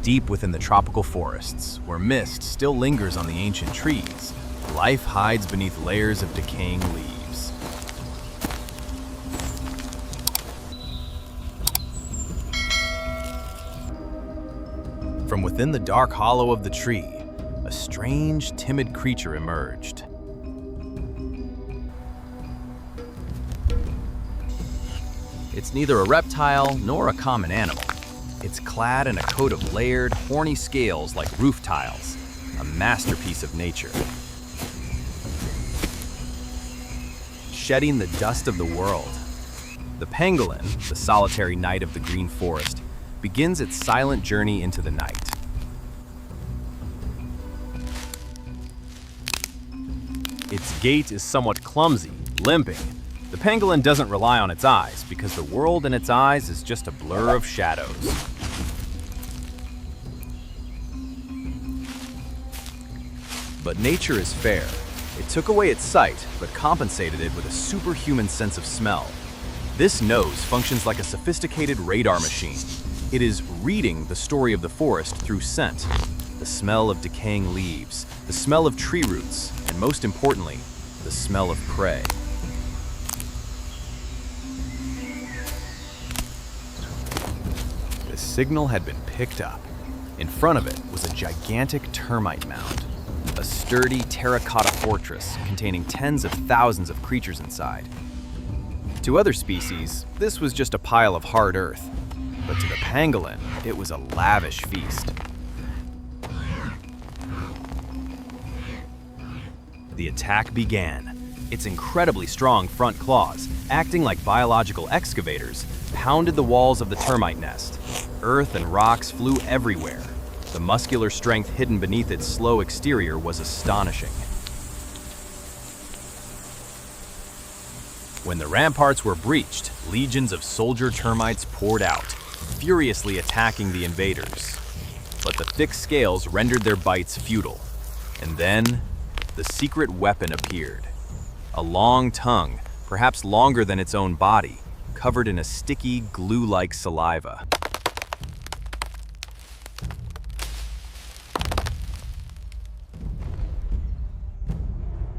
Deep within the tropical forests, where mist still lingers on the ancient trees, life hides beneath layers of decaying leaves. From within the dark hollow of the tree, a strange, timid creature emerged. It's neither a reptile nor a common animal. It's clad in a coat of layered, horny scales like roof tiles, a masterpiece of nature. Shedding the dust of the world, the pangolin, the solitary knight of the green forest, begins its silent journey into the night. Its gait is somewhat clumsy, limping. The pangolin doesn't rely on its eyes because the world in its eyes is just a blur of shadows. But nature is fair. It took away its sight, but compensated it with a superhuman sense of smell. This nose functions like a sophisticated radar machine. It is reading the story of the forest through scent, the smell of decaying leaves, the smell of tree roots, and most importantly, the smell of prey. The signal had been picked up. In front of it was a gigantic termite mound, a sturdy terracotta fortress containing tens of thousands of creatures inside. To other species, this was just a pile of hard earth, but to the pangolin, it was a lavish feast. The attack began. Its incredibly strong front claws, acting like biological excavators, pounded the walls of the termite nest. Earth and rocks flew everywhere. The muscular strength hidden beneath its slow exterior was astonishing. When the ramparts were breached, legions of soldier termites poured out, furiously attacking the invaders. But the thick scales rendered their bites futile. And then, the secret weapon appeared. A long tongue, perhaps longer than its own body, covered in a sticky, glue-like saliva.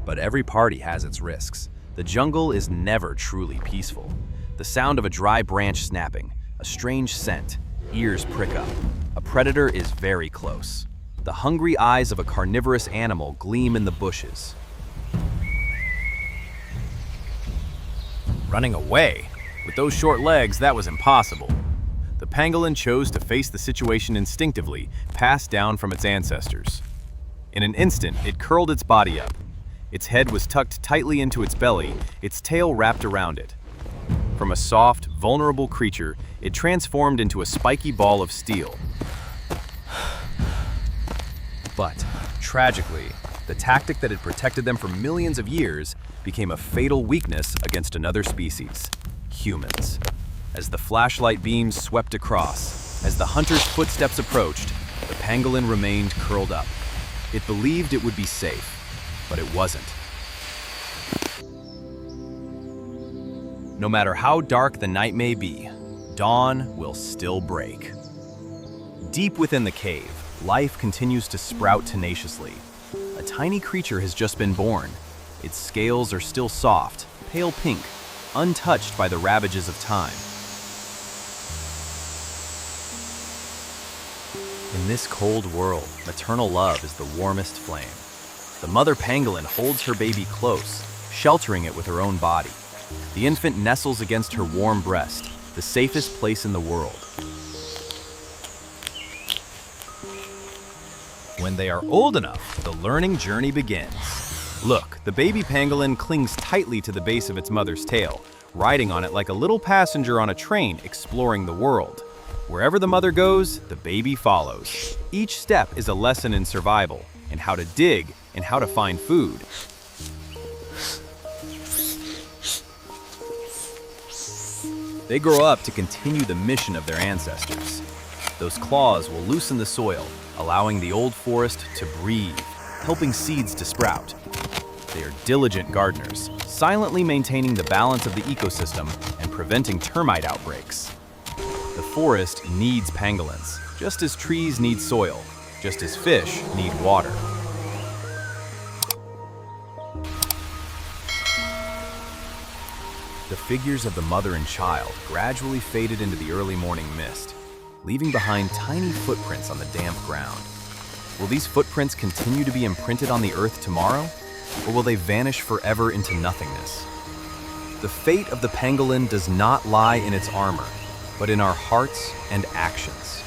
But every party has its risks. The jungle is never truly peaceful. The sound of a dry branch snapping, a strange scent, ears prick up. A predator is very close. The hungry eyes of a carnivorous animal gleam in the bushes. Running away? With those short legs, that was impossible. The pangolin chose to face the situation instinctively, passed down from its ancestors. In an instant, it curled its body up. Its head was tucked tightly into its belly, its tail wrapped around it. From a soft, vulnerable creature, it transformed into a spiky ball of steel. But, tragically, the tactic that had protected them for millions of years became a fatal weakness against another species, humans. As the flashlight beams swept across, as the hunter's footsteps approached, the pangolin remained curled up. It believed it would be safe, but it wasn't. No matter how dark the night may be, dawn will still break. Deep within the cave, life continues to sprout tenaciously. A tiny creature has just been born. Its scales are still soft, pale pink, untouched by the ravages of time. In this cold world, maternal love is the warmest flame. The mother pangolin holds her baby close, sheltering it with her own body. The infant nestles against her warm breast, the safest place in the world. When they are old enough, the learning journey begins. Look, the baby pangolin clings tightly to the base of its mother's tail, riding on it like a little passenger on a train exploring the world. Wherever the mother goes, the baby follows. Each step is a lesson in survival, in how to dig, and how to find food. They grow up to continue the mission of their ancestors. Those claws will loosen the soil, allowing the old forest to breathe, helping seeds to sprout. They are diligent gardeners, silently maintaining the balance of the ecosystem and preventing termite outbreaks. The forest needs pangolins, just as trees need soil, just as fish need water. The figures of the mother and child gradually faded into the early morning mist, leaving behind tiny footprints on the damp ground. Will these footprints continue to be imprinted on the earth tomorrow, or will they vanish forever into nothingness? The fate of the pangolin does not lie in its armor, but in our hearts and actions.